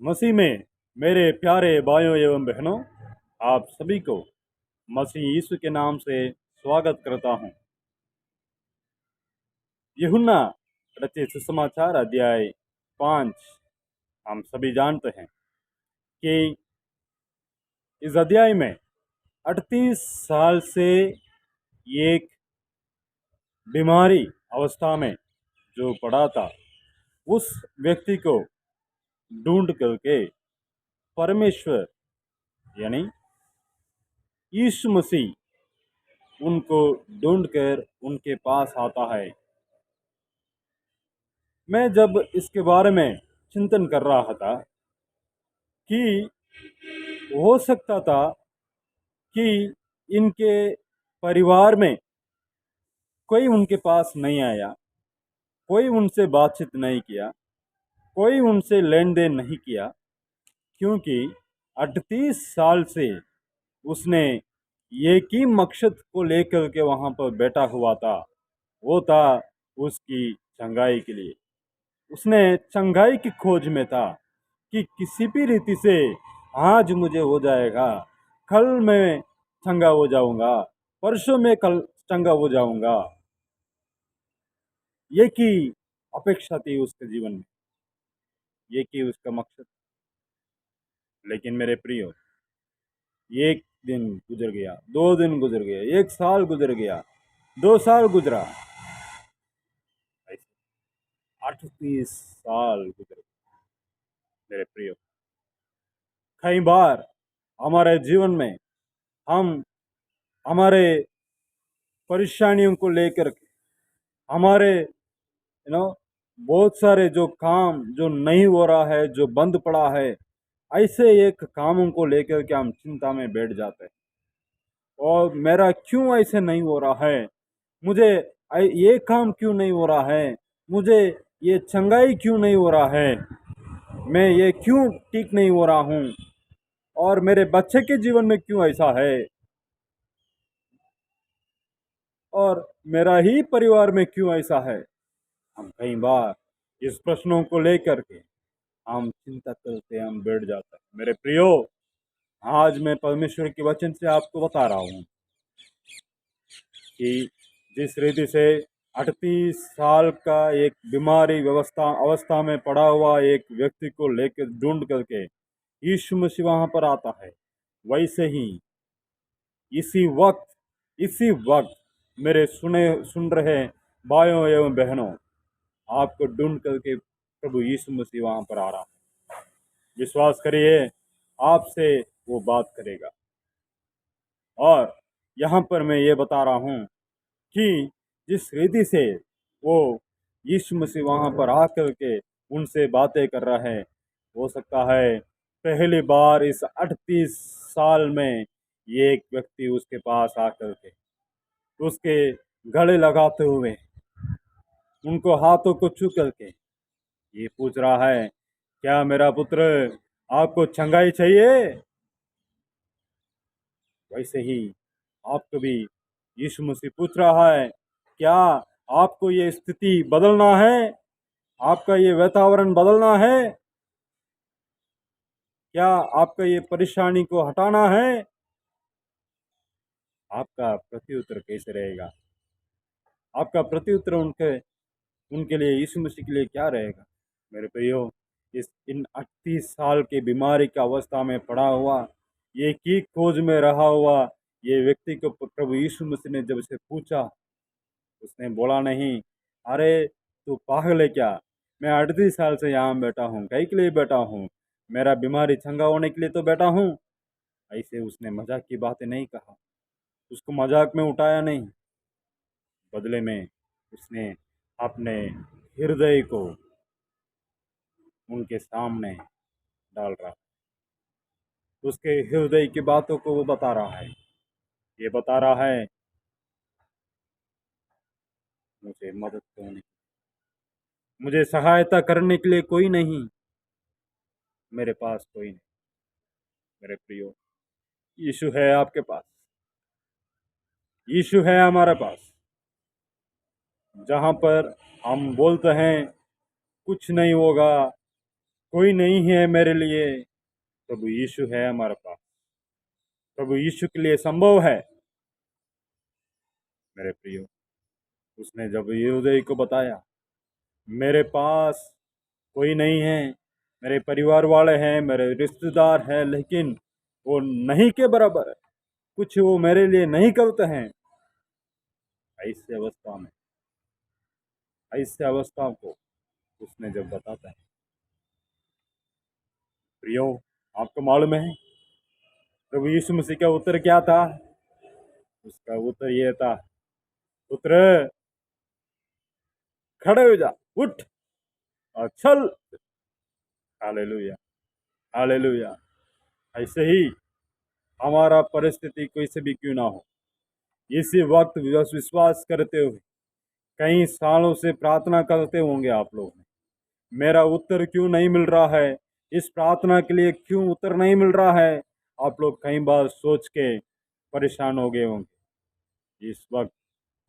मसीह में मेरे प्यारे भाइयों एवं बहनों, आप सभी को मसीह यीशु के नाम से स्वागत करता हूं। यूहन्ना रचित सुसमाचार अध्याय 5। हम सभी जानते हैं कि इस अध्याय में 38 साल से एक बीमारी अवस्था में जो पड़ा था, उस व्यक्ति को ढूंढ करके परमेश्वर यानी यीशु मसीह उनको ढूंढकर उनके पास आता है। मैं जब इसके बारे में चिंतन कर रहा था कि हो सकता था कि इनके परिवार में कोई उनके पास नहीं आया, कोई उनसे बातचीत नहीं किया, कोई उनसे लेन देन नहीं किया, क्योंकि 38 साल से उसने एक ही मकसद को लेकर के वहां पर बैठा हुआ था। वो था उसकी चंगाई के लिए। उसने चंगाई की खोज में था कि किसी भी रीति से आज मुझे हो जाएगा, कल मैं चंगा हो जाऊंगा, परसों में कल चंगा हो जाऊंगा। ये की अपेक्षा थी उसके जीवन में, ये की उसका मकसद। लेकिन मेरे प्रियो, एक दिन गुजर गया, 2 दिन गुजर गया, 1 साल गुजर गया, 2 साल गुजरा, ऐसे 38 साल गुजर गए। मेरे प्रियो, कई बार हमारे जीवन में हम हमारे परेशानियों को लेकर के, हमारे बहुत सारे जो काम जो नहीं हो रहा है, जो बंद पड़ा है, ऐसे एक कामों को लेकर के हम चिंता में बैठ जाते हैं। और मेरा क्यों ऐसे नहीं हो रहा है, मुझे ये काम क्यों नहीं हो रहा है, मुझे ये चंगाई क्यों नहीं हो रहा है, मैं ये क्यों ठीक नहीं हो रहा हूँ, और मेरे बच्चे के जीवन में क्यों ऐसा है, और मेरा ही परिवार में क्यों ऐसा है। हम कई बार इस प्रश्नों को लेकर के हम चिंता करते हम बैठ जाते हैं। मेरे प्रियो, आज मैं परमेश्वर के वचन से आपको बता रहा हूँ कि जिस रीति से 38 साल का एक बीमारी अवस्था में पड़ा हुआ एक व्यक्ति को लेकर ढूंढ करके यीशु मसीह वहां पर आता है, वैसे ही इसी वक्त मेरे सुन रहे भाइयों एवं बहनों, आपको ढूंढ करके प्रभु यीशु मसीह वहां पर आ रहा है। विश्वास करिए, आपसे वो बात करेगा। और यहाँ पर मैं ये बता रहा हूँ कि जिस रीति से वो यीशु मसीह वहां पर आकर के उनसे बातें कर रहा है, हो सकता है पहली बार इस 38 साल में ये एक व्यक्ति उसके पास आकर के उसके गले लगाते हुए उनको हाथों को छू करके ये पूछ रहा है, क्या मेरा पुत्र, आपको चंगाई चाहिए? वैसे ही आपको भी यीशु मसीह पूछ रहा है, क्या आपको ये स्थिति बदलना है, आपका ये वातावरण बदलना है, क्या आपका ये परेशानी को हटाना है? आपका प्रत्युत्तर कैसे रहेगा? आपका प्रत्युत्तर उनके उनके लिए, यीशु मसीह के लिए क्या रहेगा? मेरे प्रियो, इन 38 साल की बीमारी की अवस्था में पड़ा हुआ, ये की खोज में रहा हुआ ये व्यक्ति को प्रभु यीशु मसीह ने जब से पूछा, उसने बोला नहीं, अरे तू पागल है क्या, मैं 38 साल से यहाँ बैठा हूँ, कहीं के लिए बैठा हूँ, मेरा बीमारी चंगा होने के लिए तो बैठा हूँ। ऐसे उसने मजाक की बातें नहीं कहा, उसको मजाक में उठाया नहीं। बदले में उसने अपने हृदय को उनके सामने डाल रहा, उसके हृदय की बातों को वो बता रहा है। ये बता रहा है, मुझे मदद करने, मुझे सहायता करने के लिए कोई नहीं, मेरे पास कोई नहीं। मेरे प्रियो, यीशु है आपके पास, यीशु है हमारे पास। जहाँ पर हम बोलते हैं कुछ नहीं होगा, कोई नहीं है मेरे लिए, प्रभु यीशु है हमारे पास। प्रभु यीशु के लिए संभव है। मेरे प्रियो, उसने जब यहूदा को बताया, मेरे पास कोई नहीं है, मेरे परिवार वाले हैं, मेरे रिश्तेदार हैं, लेकिन वो नहीं के बराबर है, कुछ वो मेरे लिए नहीं करते हैं। ऐसे अवस्था में, ऐसे अवस्था को उसने जब बताता है, प्रियो, आपको मालूम है प्रभु यीशु मसीह का उत्तर क्या था? उसका उत्तर यह था, पुत्र खड़े हो जा, उठ और चल। Hallelujah, hallelujah. ऐसे ही हमारा परिस्थिति कोई से भी क्यों ना हो, इसी वक्त विश्वास करते हुए कई सालों से प्रार्थना करते होंगे आप लोग, मेरा उत्तर क्यों नहीं मिल रहा है, इस प्रार्थना के लिए क्यों उत्तर नहीं मिल रहा है, आप लोग कई बार सोच के परेशान हो गए होंगे। इस वक्त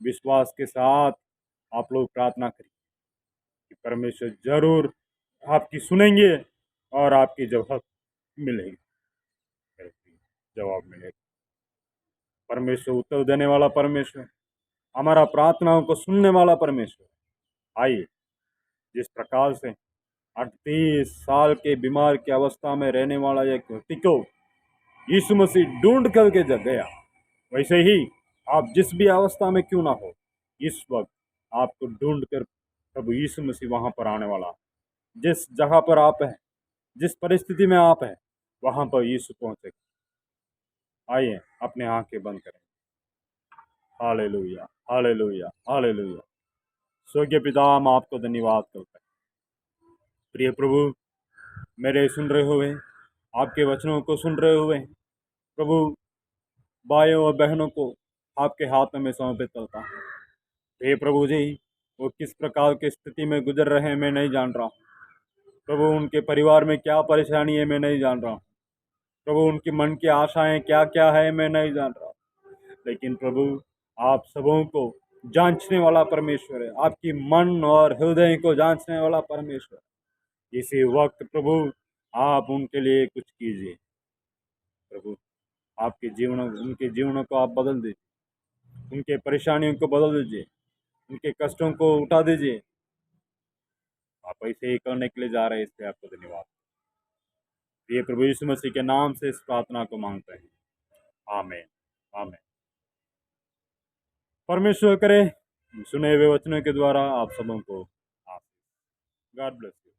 विश्वास के साथ आप लोग प्रार्थना करिए कि परमेश्वर जरूर आपकी सुनेंगे और आपकी जवाब मिलेगी, जवाब मिलेगा। परमेश्वर उत्तर देने वाला परमेश्वर, हमारा प्रार्थनाओं को सुनने वाला परमेश्वर। आइए, जिस प्रकार से 38 साल के बीमार की अवस्था में रहने वाला एक व्यक्ति को यीशु मसीह ढूंढ करके जग गया, वैसे ही आप जिस भी अवस्था में क्यों ना हो, इस वक्त आपको ढूंढ कर प्रभु यीशु मसीह वहां पर आने वाला है। जिस जगह पर आप हैं, जिस परिस्थिति में आप हैं, वहां पर यीशु पहुंचेगा। आइए, अपने आंखें बंद करें। Hallelujah, hallelujah, hallelujah. स्वर्गीय पिता, हम आपको धन्यवाद करते हैं। प्रिय प्रभु, मेरे सुन रहे हुए, आपके वचनों को सुन रहे हुए प्रभु, भाइयों और बहनों को आपके हाथ में मैं सौंपित करता हूँ। हे प्रभु जी, वो किस प्रकार की स्थिति में गुजर रहे हैं मैं नहीं जान रहा हूँ प्रभु, उनके परिवार में क्या परेशानी है मैं नहीं जान रहा हूँ प्रभु, उनके मन की आशाएं क्या क्या है मैं नहीं जान रहा, लेकिन प्रभु आप सबों को जांचने वाला परमेश्वर है, आपकी मन और हृदय को जांचने वाला परमेश्वर। इसी वक्त प्रभु आप उनके लिए कुछ कीजिए प्रभु, आपके जीवन, उनके जीवनों को आप बदल दीजिए, उनके परेशानियों को बदल दीजिए, उनके कष्टों को उठा दीजिए। आप ऐसे ही करने के लिए जा रहे हैं, इसलिए आपको धन्यवाद। ये प्रभु यीशु मसीह के नाम से इस प्रार्थना को मांगते हैं, आमीन, आमीन। परमेश्वर करे सुने हुए वचनों के द्वारा आप सबों को, गॉड ब्लेस यू।